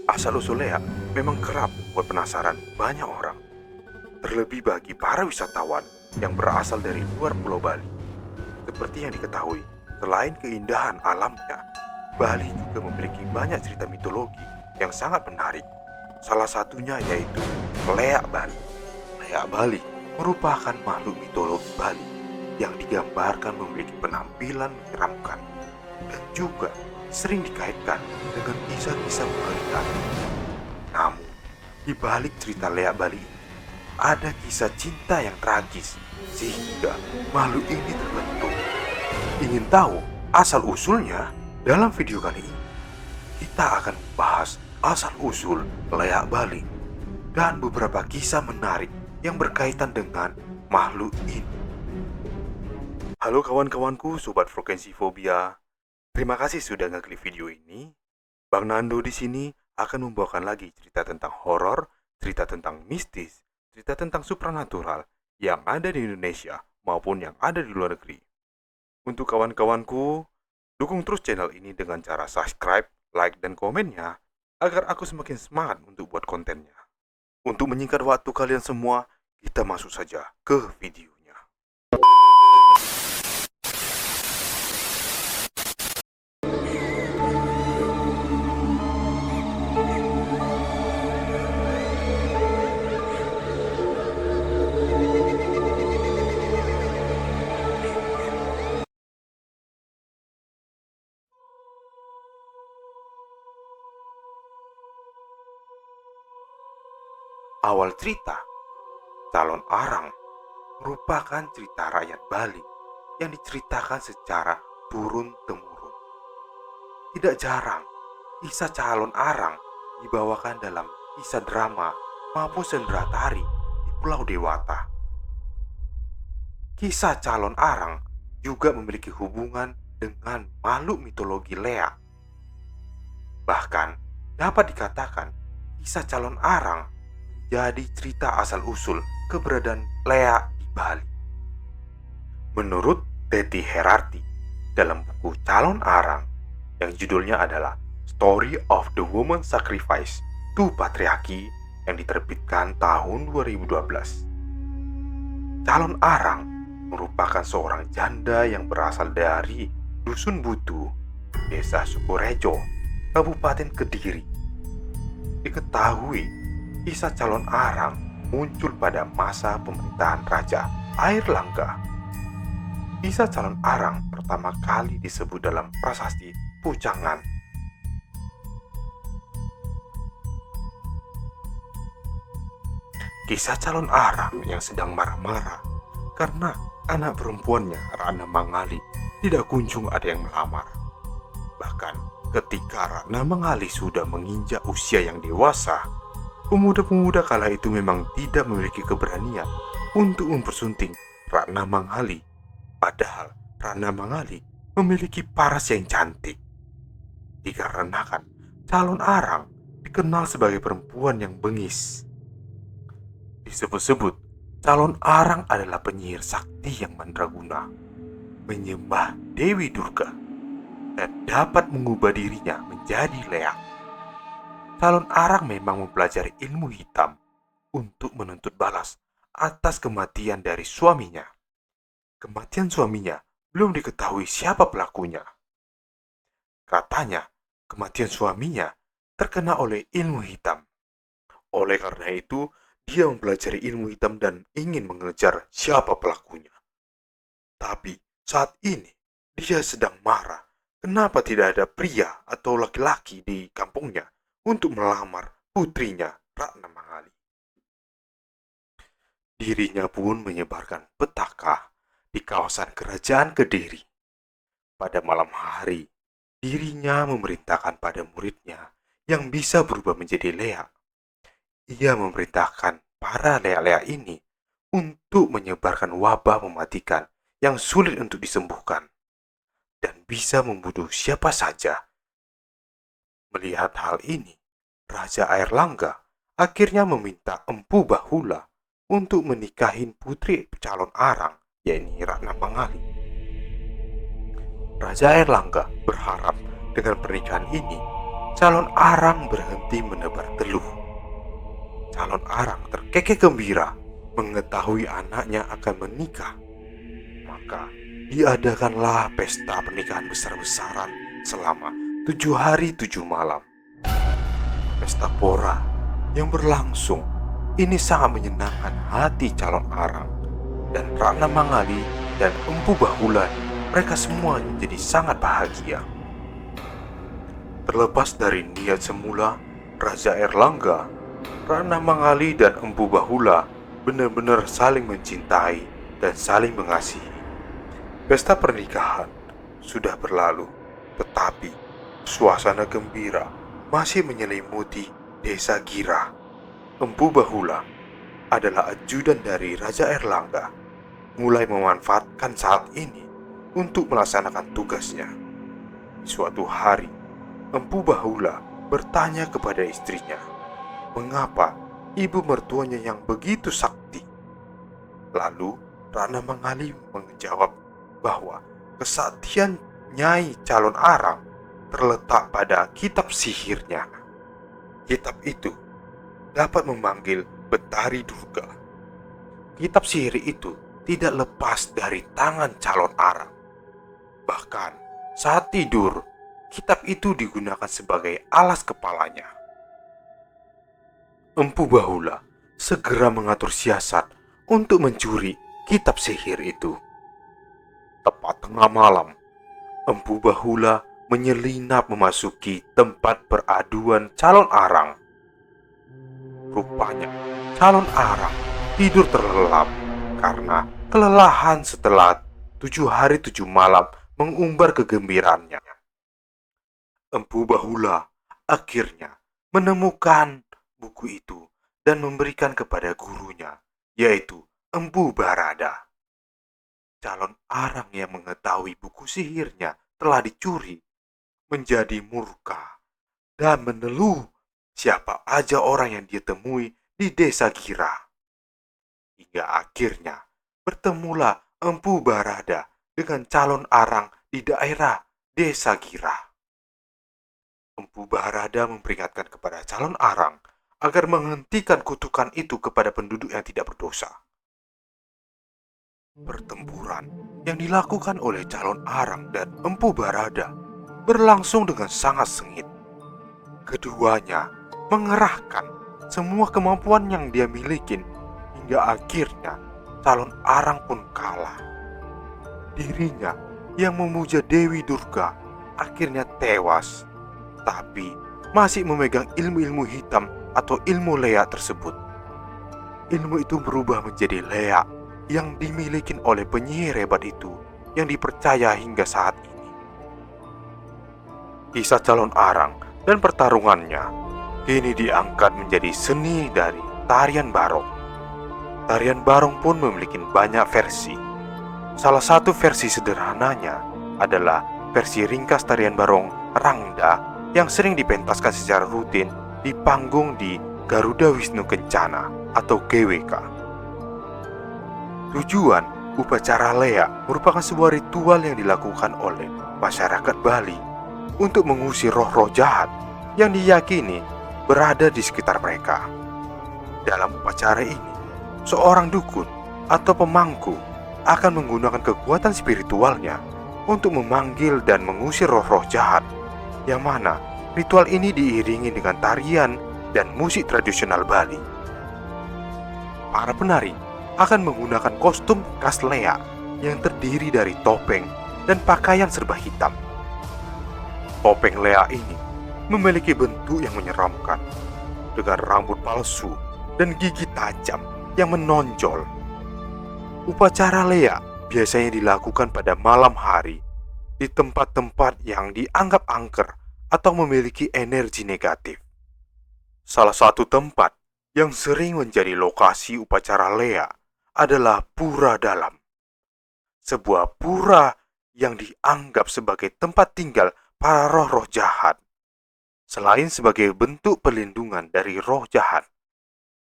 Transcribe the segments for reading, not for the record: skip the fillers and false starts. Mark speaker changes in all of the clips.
Speaker 1: Asal-usul Lea memang kerap membuat penasaran banyak orang, terlebih bagi para wisatawan yang berasal dari luar Pulau Bali. Seperti yang diketahui, selain keindahan alamnya, Bali juga memiliki banyak cerita mitologi yang sangat menarik. Salah satunya yaitu Leak Bali. Leak Bali merupakan makhluk mitologi Bali yang digambarkan memiliki penampilan menyeramkan dan juga sering dikaitkan dengan kisah-kisah mengerikan. Namun, di balik cerita Leak Bali ini, ada kisah cinta yang tragis sehingga makhluk ini terbentuk. Ingin tahu asal-usulnya? Dalam video kali ini, kita akan membahas asal-usul Leak Bali dan beberapa kisah menarik yang berkaitan dengan makhluk ini. Halo kawan-kawanku, sobat frekuensi fobia. Terima kasih sudah ngeklik video ini. Bang Nando di sini akan membawakan lagi cerita tentang horor, cerita tentang mistis, cerita tentang supranatural yang ada di Indonesia maupun yang ada di luar negeri. Untuk kawan-kawanku, dukung terus channel ini dengan cara subscribe, like, dan komennya agar aku semakin semangat untuk buat kontennya. Untuk menyingkat waktu kalian semua, kita masuk saja ke videonya. Awal cerita, Calon Arang merupakan cerita rakyat Bali yang diceritakan secara turun-temurun. Tidak jarang, kisah Calon Arang dibawakan dalam kisah drama maupun sendera tari di Pulau Dewata. Kisah Calon Arang juga memiliki hubungan dengan makhluk mitologi Leak. Bahkan dapat dikatakan kisah Calon Arang jadi cerita asal-usul keberadaan Leak di Bali. Menurut Teti Herarti, dalam buku Calon Arang yang judulnya adalah Story of the Woman Sacrifice to Patriarchy yang diterbitkan tahun 2012. Calon Arang merupakan seorang janda yang berasal dari Dusun Butu, Desa Sukorejo, Kabupaten Kediri. Diketahui kisah Calon Arang muncul pada masa pemerintahan Raja Airlangga. Kisah Calon Arang pertama kali disebut dalam prasasti Pucangan. Kisah Calon Arang yang sedang marah-marah karena anak perempuannya Ratna Mangali tidak kunjung ada yang melamar. Bahkan ketika Ratna Mangali sudah menginjak usia yang dewasa, pemuda-pemuda kala itu memang tidak memiliki keberanian untuk mempersunting Ratna Mangali. Padahal Ratna Mangali memiliki paras yang cantik. Dikarenakan Calon Arang dikenal sebagai perempuan yang bengis. Disebut-sebut Calon Arang adalah penyihir sakti yang mandraguna, menyembah Dewi Durga, dan dapat mengubah dirinya menjadi leak. Calon Arang memang mempelajari ilmu hitam untuk menuntut balas atas kematian dari suaminya. Kematian suaminya belum diketahui siapa pelakunya. Katanya, kematian suaminya terkena oleh ilmu hitam. Oleh karena itu, dia mempelajari ilmu hitam dan ingin mengejar siapa pelakunya. Tapi saat ini, dia sedang marah. Kenapa tidak ada pria atau laki-laki di kampungnya untuk melamar putrinya Ratna Mangali? Dirinya pun menyebarkan petaka di kawasan kerajaan Kediri. Pada malam hari, dirinya memerintahkan pada muridnya yang bisa berubah menjadi leak. Ia memerintahkan para leak-leak ini untuk menyebarkan wabah mematikan yang sulit untuk disembuhkan dan bisa membunuh siapa saja. Melihat hal ini, Raja Airlangga akhirnya meminta Empu Bahula untuk menikahin putri calon Arang, yaitu Ratna Mangali. Raja Airlangga berharap dengan pernikahan ini calon arang berhenti menebar teluh. Calon arang terkekeh gembira mengetahui anaknya akan menikah. Maka diadakanlah pesta pernikahan besar-besaran selama 7 hari 7 malam. Pesta pora yang berlangsung ini sangat menyenangkan hati calon arang, dan Ratna Mangali dan Empu Bahulan, mereka semua jadi sangat bahagia. Terlepas dari niat semula, Raja Erlangga, Ratna Mangali dan Empu Bahula benar-benar saling mencintai dan saling mengasihi. Pesta pernikahan sudah berlalu, tetapi suasana gembira masih menyelimuti desa Gira. Empu Bahula adalah ajudan dari Raja Erlangga, mulai memanfaatkan saat ini untuk melaksanakan tugasnya. Suatu hari, Empu Bahula bertanya kepada istrinya, mengapa ibu mertuanya yang begitu sakti? Lalu Ratna Mangali menjawab bahwa kesaktian Nyai calon arang terletak pada kitab sihirnya. Kitab itu dapat memanggil Betari Durga. Kitab sihir itu tidak lepas dari tangan calon arang. Bahkan saat tidur, kitab itu digunakan sebagai alas kepalanya. Empu Bahula segera mengatur siasat untuk mencuri kitab sihir itu. Tepat tengah malam, Empu Bahula menyelinap memasuki tempat peraduan calon arang. Rupanya, calon arang tidur terlelap karena kelelahan setelah 7 hari 7 malam mengumbar kegembiraannya. Empu Bahula akhirnya menemukan buku itu dan memberikan kepada gurunya, yaitu Empu Barada. Calon arang yang mengetahui buku sihirnya telah dicuri menjadi murka dan meneluh siapa aja orang yang dia temui di desa Gira. Hingga akhirnya bertemulah Empu Barada dengan calon arang di daerah desa Gira. Empu Barada memperingatkan kepada calon arang agar menghentikan kutukan itu kepada penduduk yang tidak berdosa. Pertempuran yang dilakukan oleh calon arang dan Empu Barada berlangsung dengan sangat sengit. Keduanya mengerahkan semua kemampuan yang dia miliki hingga akhirnya calon arang pun kalah. Dirinya yang memuja Dewi Durga akhirnya tewas, tapi masih memegang ilmu-ilmu hitam atau ilmu leak tersebut. Ilmu itu berubah menjadi leak yang dimiliki oleh penyihir hebat itu yang dipercaya hingga saat ini. Kisah calon arang dan pertarungannya kini diangkat menjadi seni dari tarian barong. Tarian barong pun memiliki banyak versi. Salah satu versi sederhananya adalah versi ringkas tarian barong Rangda yang sering dipentaskan secara rutin di panggung di Garuda Wisnu Kencana atau GWK. Tujuan upacara leak merupakan sebuah ritual yang dilakukan oleh masyarakat Bali untuk mengusir roh-roh jahat yang diyakini berada di sekitar mereka. Dalam upacara ini, seorang dukun atau pemangku akan menggunakan kekuatan spiritualnya untuk memanggil dan mengusir roh-roh jahat, yang mana ritual ini diiringi dengan tarian dan musik tradisional Bali. Para penari akan menggunakan kostum khas leak yang terdiri dari topeng dan pakaian serba hitam. Topeng leak ini memiliki bentuk yang menyeramkan, dengan rambut palsu dan gigi tajam yang menonjol. Upacara leak biasanya dilakukan pada malam hari di tempat-tempat yang dianggap angker atau memiliki energi negatif. Salah satu tempat yang sering menjadi lokasi upacara leak adalah Pura Dalam, sebuah pura yang dianggap sebagai tempat tinggal para roh-roh jahat. Selain sebagai bentuk perlindungan dari roh jahat,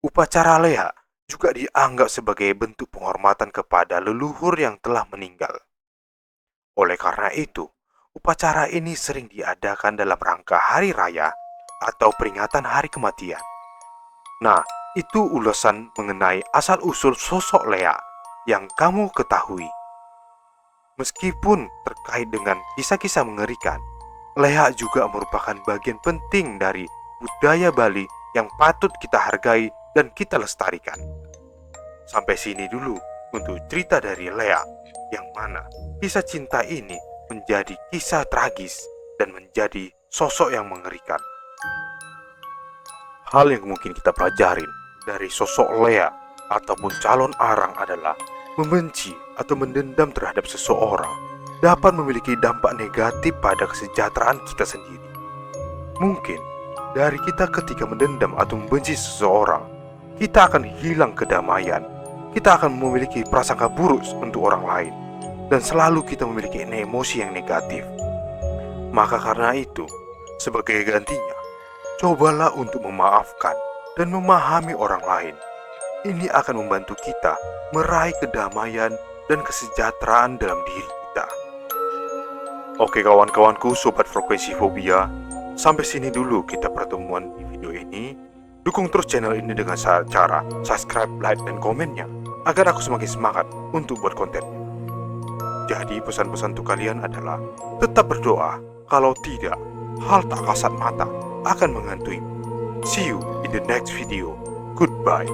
Speaker 1: upacara leak juga dianggap sebagai bentuk penghormatan kepada leluhur yang telah meninggal. Oleh karena itu, upacara ini sering diadakan dalam rangka hari raya atau peringatan hari kematian. Nah, itu ulasan mengenai asal-usul sosok Lea yang kamu ketahui. Meskipun terkait dengan kisah-kisah mengerikan, Lea juga merupakan bagian penting dari budaya Bali yang patut kita hargai dan kita lestarikan. Sampai sini dulu untuk cerita dari Lea, yang mana kisah cinta ini menjadi kisah tragis dan menjadi sosok yang mengerikan. Hal yang mungkin kita pelajarin dari sosok Lea ataupun calon arang adalah membenci atau mendendam terhadap seseorang dapat memiliki dampak negatif pada kesejahteraan kita sendiri. Mungkin dari kita ketika mendendam atau membenci seseorang, kita akan hilang kedamaian, kita akan memiliki prasangka buruk untuk orang lain, dan selalu kita memiliki emosi yang negatif. Maka karena itu, sebagai gantinya, cobalah untuk memaafkan dan memahami orang lain. Ini akan membantu kita meraih kedamaian dan kesejahteraan dalam diri kita. Oke kawan-kawanku sobat frekuensi fobia, sampai sini dulu kita pertemuan di video ini. Dukung terus channel ini dengan cara subscribe, like, dan komennya agar aku semakin semangat untuk buat kontennya. Jadi pesan-pesan untuk kalian adalah tetap berdoa, kalau tidak hal tak kasat mata akan menghantui. See you in the next video. Goodbye.